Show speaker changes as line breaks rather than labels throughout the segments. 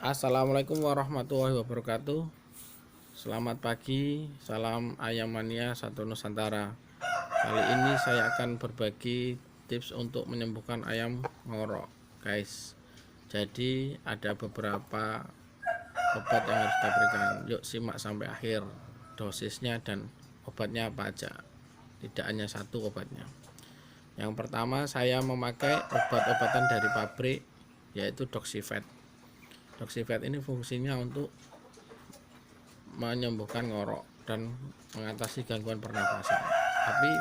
Assalamualaikum warahmatullahi wabarakatuh. Selamat pagi, salam ayam mania satu Nusantara. Kali ini saya akan berbagi tips untuk menyembuhkan ayam ngorok, guys. Jadi ada beberapa obat yang harus kita berikan. Yuk simak sampai akhir dosisnya dan obatnya apa aja. Tidak hanya satu obatnya. Yang pertama, saya memakai obat-obatan dari pabrik, yaitu Doxivet. Doxivet ini fungsinya untuk menyembuhkan ngorok dan mengatasi gangguan pernapasan. Tapi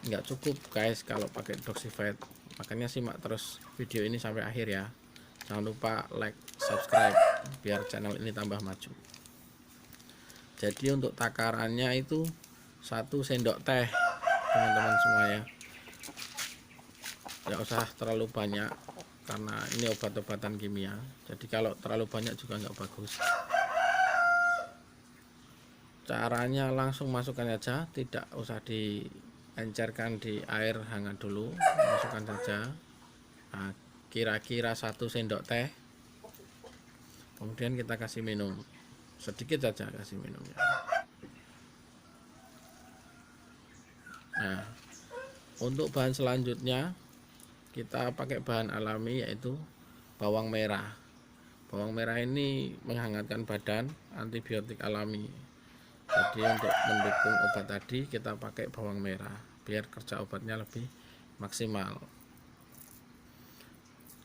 nggak cukup, guys, kalau pakai Doxivet. Makanya simak terus video ini sampai akhir ya. Jangan lupa like, subscribe biar channel ini tambah maju. Jadi untuk takarannya itu 1 sendok teh, teman-teman semua ya. Nggak usah terlalu banyak karena ini obat-obatan kimia. Jadi kalau terlalu banyak juga nggak bagus. Caranya langsung masukkan saja, tidak usah diencerkan di air hangat dulu, masukkan saja. Nah, kira-kira 1 sendok teh. Kemudian kita kasih minum, sedikit saja kasih minumnya. Nah, untuk bahan selanjutnya kita pakai bahan alami, yaitu bawang merah. Bawang merah ini menghangatkan badan, antibiotik alami. Jadi untuk mendukung obat tadi kita pakai bawang merah biar kerja obatnya lebih maksimal.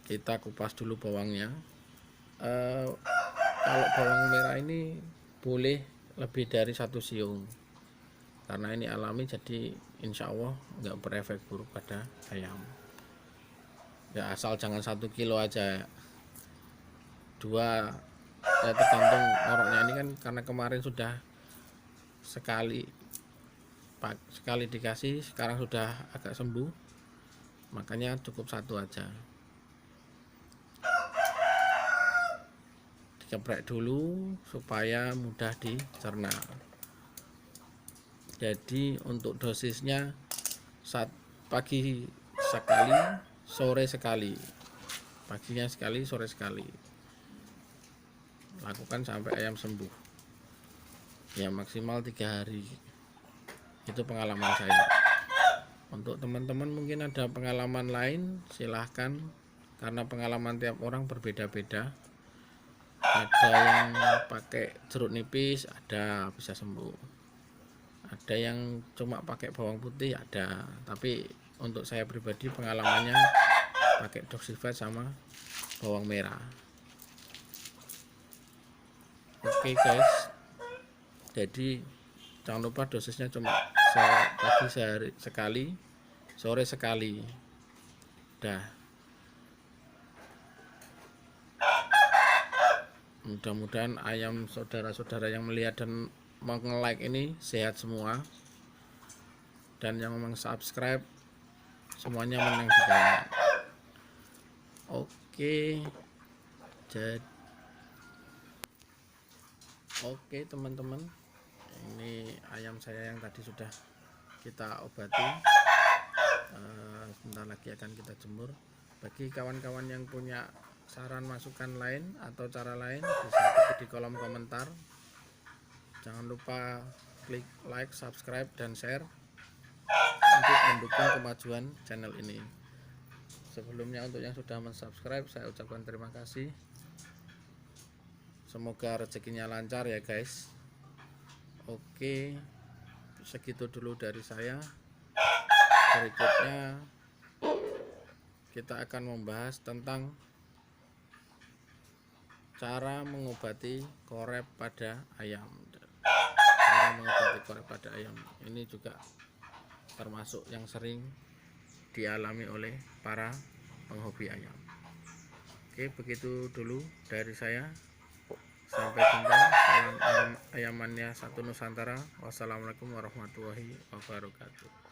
Kita kupas dulu bawangnya. Kalau bawang merah ini boleh lebih dari 1 siung, karena ini alami, jadi insya Allah nggak berefek buruk pada ayam. Ya asal jangan 1 kilo aja, 2 ya, tergantung ngoroknya. Ini kan karena kemarin sudah sekali dikasih, sekarang sudah agak sembuh, makanya cukup 1 aja. Dikeprek dulu supaya mudah dicerna. Jadi untuk dosisnya pagi sekali, sore sekali. Paginya sekali, sore sekali. Lakukan sampai ayam sembuh ya, maksimal 3 hari. Itu pengalaman saya. Untuk teman-teman mungkin ada pengalaman lain, silahkan, karena pengalaman tiap orang berbeda-beda. Ada yang pakai jeruk nipis, ada bisa sembuh. Ada yang cuma pakai bawang putih, ada. Tapi untuk saya pribadi pengalamannya pakai Doxivet sama bawang merah. Oke guys, jadi jangan lupa dosisnya cuma pagi sehari sekali, sore sekali. Dah. Mudah-mudahan ayam saudara-saudara yang melihat dan meng-like ini sehat semua, dan yang subscribe semuanya menang di kanan. Oke teman-teman, ini ayam saya yang tadi sudah kita obati. Sebentar lagi akan kita jemur. Bagi kawan-kawan yang punya saran masukan lain atau cara lain, bisa ketik di kolom komentar. Jangan lupa klik like, subscribe, dan share untuk mendukung kemajuan channel ini. Sebelumnya untuk yang sudah mensubscribe, saya ucapkan terima kasih. Semoga rezekinya lancar ya guys. Oke, segitu dulu dari saya. Berikutnya kita akan membahas tentang cara mengobati korep pada ayam. Cara mengobati korep pada ayam ini juga termasuk yang sering dialami oleh para penghobi ayam. Oke, begitu dulu dari saya. Sampai jumpa. Salam ayam mania satu Nusantara. Wassalamualaikum warahmatullahi wabarakatuh.